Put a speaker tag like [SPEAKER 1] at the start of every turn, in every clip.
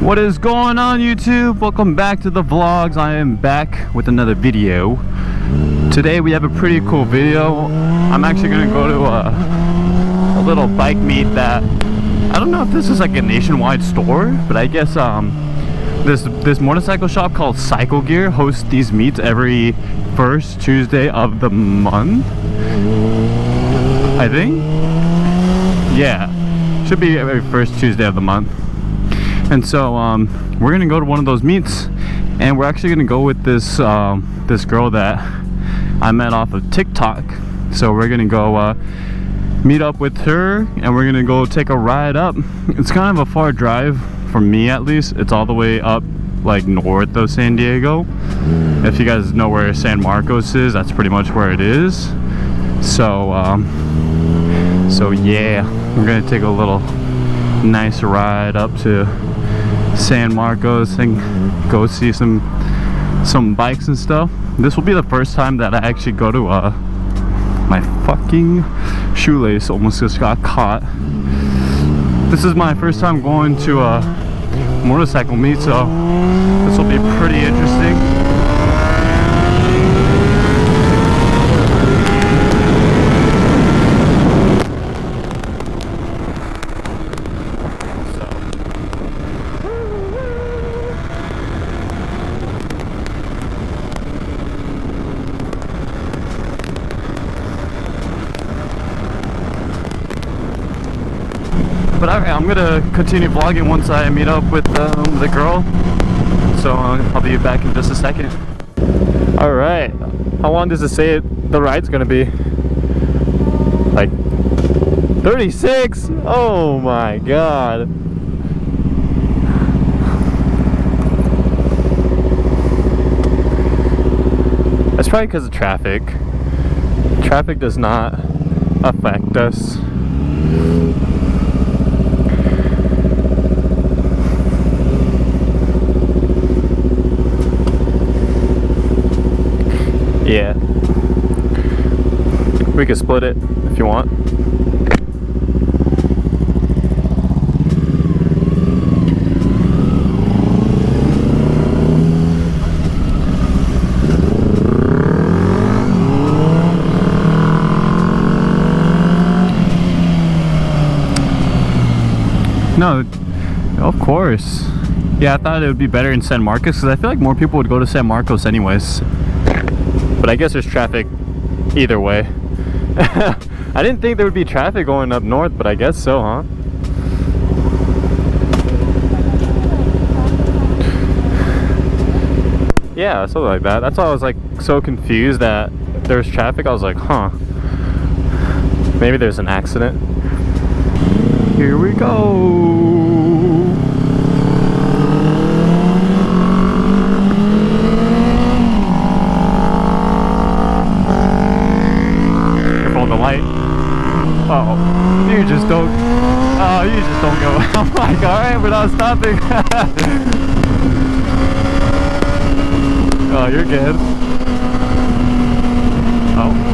[SPEAKER 1] What is going on, YouTube? Welcome back to the vlogs. I am back with another video. Today we have a pretty cool video. I'm actually gonna go to a little bike meet that I don't know if this is like a nationwide store, but I guess this motorcycle shop called Cycle Gear hosts these meets every first Tuesday of the month, I think. Yeah, should be every first Tuesday of the month. And so we're gonna go to one of those meets, and we're actually gonna go with this this girl that I met off of TikTok. So we're gonna go meet up with her, and we're gonna go take a ride up. It's kind of a far drive for me, at least. It's all the way up like north of San Diego. If you guys know where San Marcos is, that's pretty much where it is. So so yeah, we're gonna take a little nice ride up to San Marcos and go see some bikes and stuff. This will be the first time that I actually go to my fucking shoelace almost just got caught. This is my first time going to a motorcycle meet, so this will be pretty interesting. But okay, I'm gonna continue vlogging once I meet up with the girl. So I'll be back in just a second. Alright, how long does it say the ride's gonna be? Like 36? Oh my god. That's probably because of traffic. Traffic does not affect us. Yeah, we can split it if you want. No, of course. Yeah, I thought it would be better in San Marcos because I feel like more people would go to San Marcos anyways. But I guess there's traffic either way. I didn't think there would be traffic going up north, but I guess so, huh? Yeah, something like that. That's why I was like so confused that there's traffic. I was like, huh, maybe there's an accident. Here we go. Oh, you just don't. Oh, you just don't go. I'm like, all right, we're not stopping. Oh, you're good. Oh.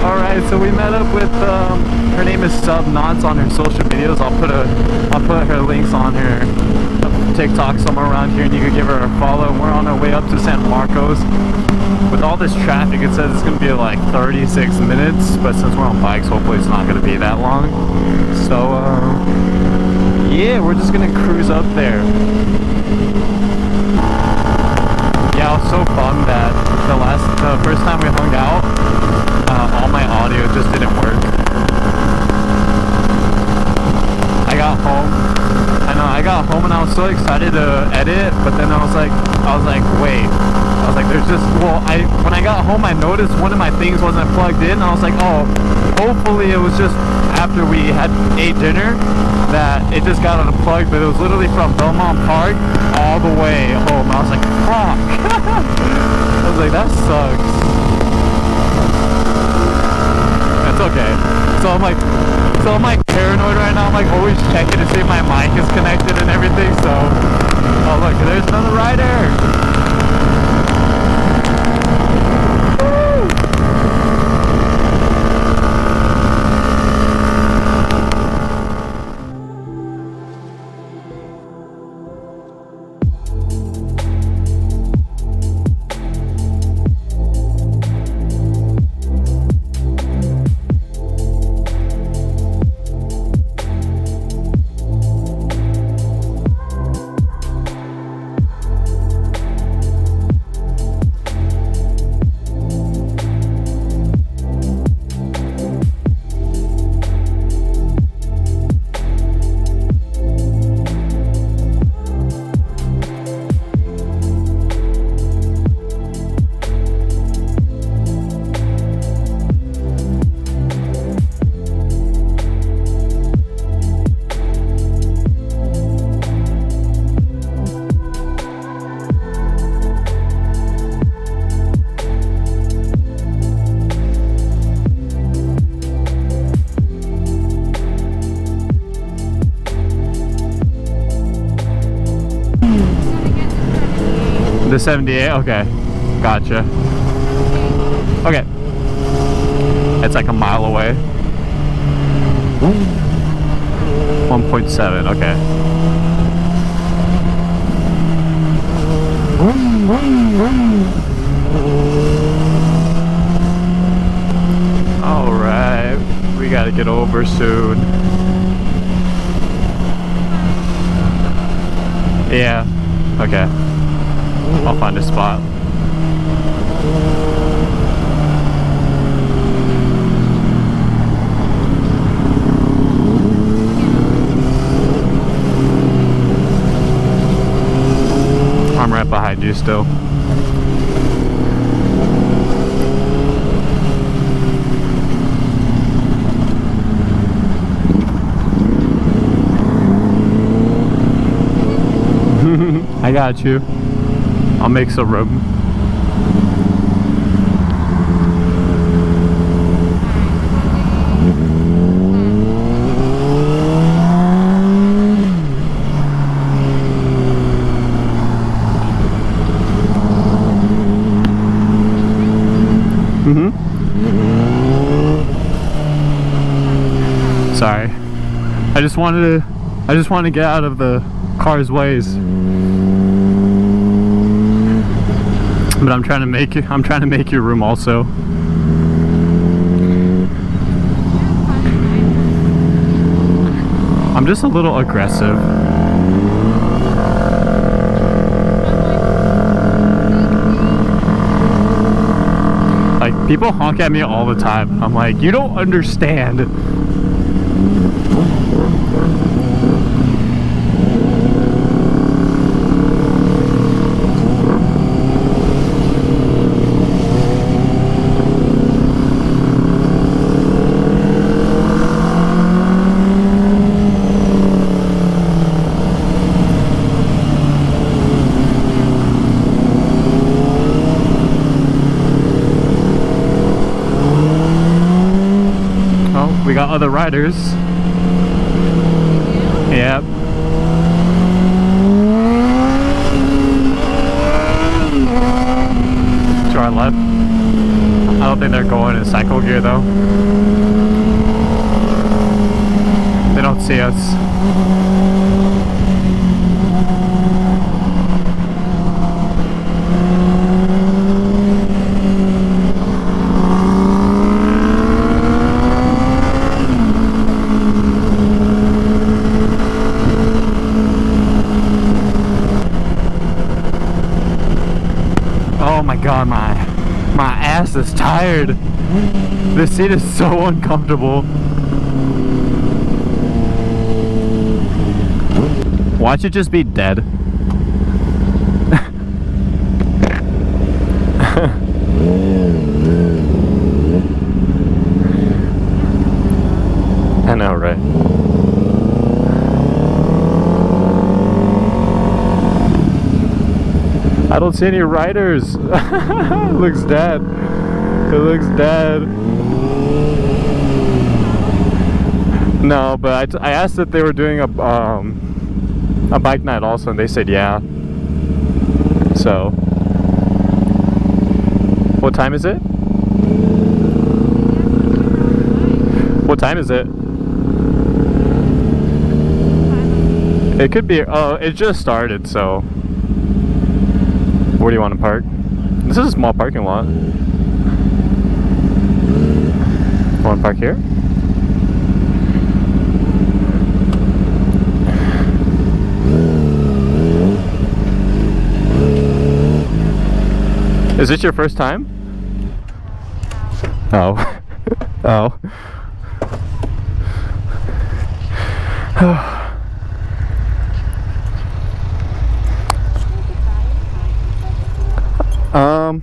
[SPEAKER 1] Alright, so we met up with her name is Knots on her social medias. I'll put her links on her TikTok somewhere around here, and you can give her a follow. We're on our way up to San Marcos. With all this traffic, it says it's gonna be like 36 minutes, but since we're on bikes, hopefully it's not gonna be that long. So yeah, we're just gonna cruise up there. Yeah, I was so bummed that the first time we hung out, all my audio just didn't work. I got home and I was so excited to edit, but then I was like, wait. I was like, there's just, when I got home, I noticed one of my things wasn't plugged in. I was like, oh, hopefully it was just after we had ate dinner that it just got unplugged, but it was literally from Belmont Park all the way home. I was like, fuck. I was like, that sucks. That's okay. So I'm like paranoid right now. I'm like always checking to see if my mic is connected and everything. So, oh look, there's another rider. The 78? Okay. Gotcha. Okay. It's like a mile away. 1.7, okay. Alright. We gotta get over soon. Yeah. Okay. I'll find a spot. I'm right behind you still. I got you. I'll make some room. Sorry. I just wanted to get out of the car's ways. But I'm trying to make your room also. I'm just a little aggressive. Like, people honk at me all the time. I'm like, you don't understand. We got other riders. Yep. To our left. I don't think they're going in cycle gear though. They don't see us. Oh my god, my ass is tired. This seat is so uncomfortable. Watch it just be dead. And I don't see any riders. It looks dead. It looks dead. No, but I asked if they were doing a bike night also, and they said yeah. So, what time is it? What time is it? It could be, oh, it just started, so. Where do you want to park? This is a small parking lot. Want to park here? Is this your first time? Oh. Oh.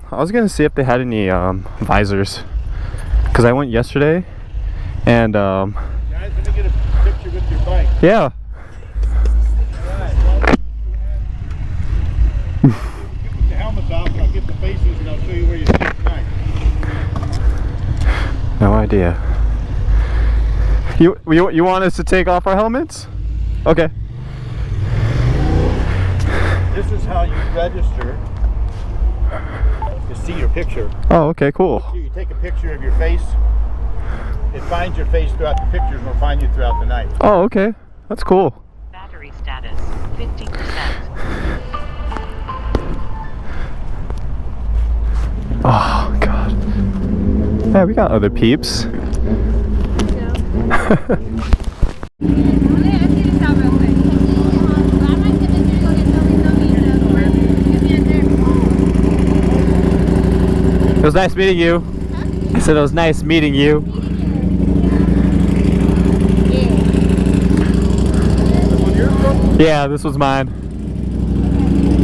[SPEAKER 1] I was gonna see if they had any visors, because I went yesterday, and
[SPEAKER 2] guys, let me get a picture with your bike.
[SPEAKER 1] Yeah.
[SPEAKER 2] Put the helmets off, and I'll get the faces, and I'll show you where you sit tonight.
[SPEAKER 1] No idea. You want us to take off our helmets? Okay.
[SPEAKER 2] This is how you register to see your picture.
[SPEAKER 1] Oh, okay, cool.
[SPEAKER 2] You take a picture of your face. It finds your face throughout the pictures, and will find you throughout the night.
[SPEAKER 1] Oh, okay. That's cool.
[SPEAKER 3] Battery status 50%.
[SPEAKER 1] Oh, God. Yeah, we got other peeps. It was nice meeting you. I said it was nice meeting you. Yeah, this was mine.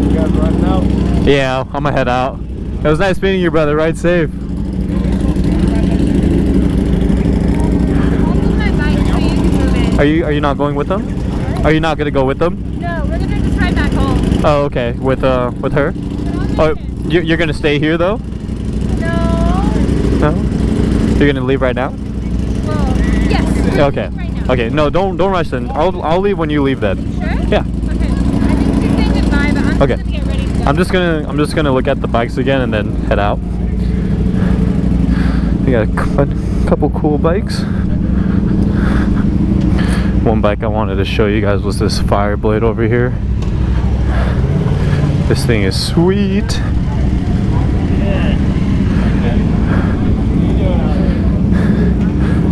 [SPEAKER 2] You guys running out?
[SPEAKER 1] Yeah, I'm gonna head out. It was nice meeting you, brother. Ride safe. Are you not going with them? Are you not gonna go with them?
[SPEAKER 4] No, we're gonna just ride back home.
[SPEAKER 1] Oh, okay. With her? Oh, you're gonna stay here though?
[SPEAKER 4] No.
[SPEAKER 1] No. You're gonna leave right now?
[SPEAKER 4] Well, yes.
[SPEAKER 1] Okay.
[SPEAKER 4] Right now.
[SPEAKER 1] Okay. No, don't rush then. I'll leave when you leave then.
[SPEAKER 4] Sure?
[SPEAKER 1] Yeah.
[SPEAKER 4] Okay. I think she's saying goodbye, but I'm
[SPEAKER 1] Okay.
[SPEAKER 4] just gonna get ready to go.
[SPEAKER 1] I'm just gonna look at the bikes again and then head out. We got a couple cool bikes. One bike I wanted to show you guys was this Fireblade over here. This thing is sweet.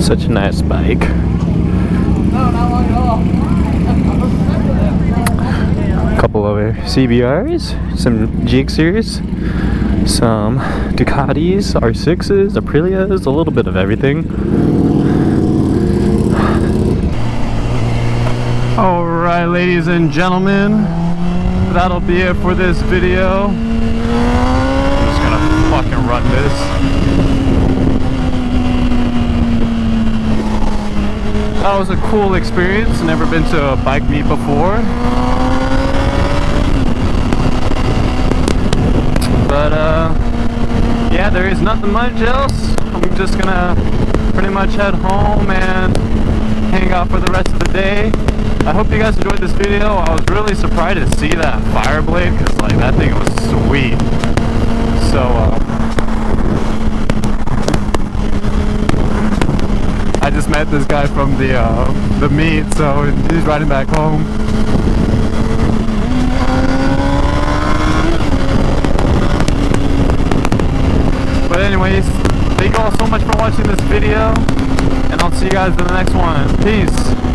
[SPEAKER 1] Such a nice bike. A couple of CBRs, some GX series, some Ducatis, R6s, Aprilias, a little bit of everything. Alright, ladies and gentlemen, that'll be it for this video. I'm just gonna fucking run this. That was a cool experience. Never been to a bike meet before. But yeah, there is nothing much else. I'm just gonna pretty much head home and hang out for the rest of the day. I hope you guys enjoyed this video. I was really surprised to see that Fireblade, because like that thing was sweet. So I just met this guy from the meet, so he's riding back home. But anyways, thank you all so much for watching this video, and I'll see you guys in the next one. Peace.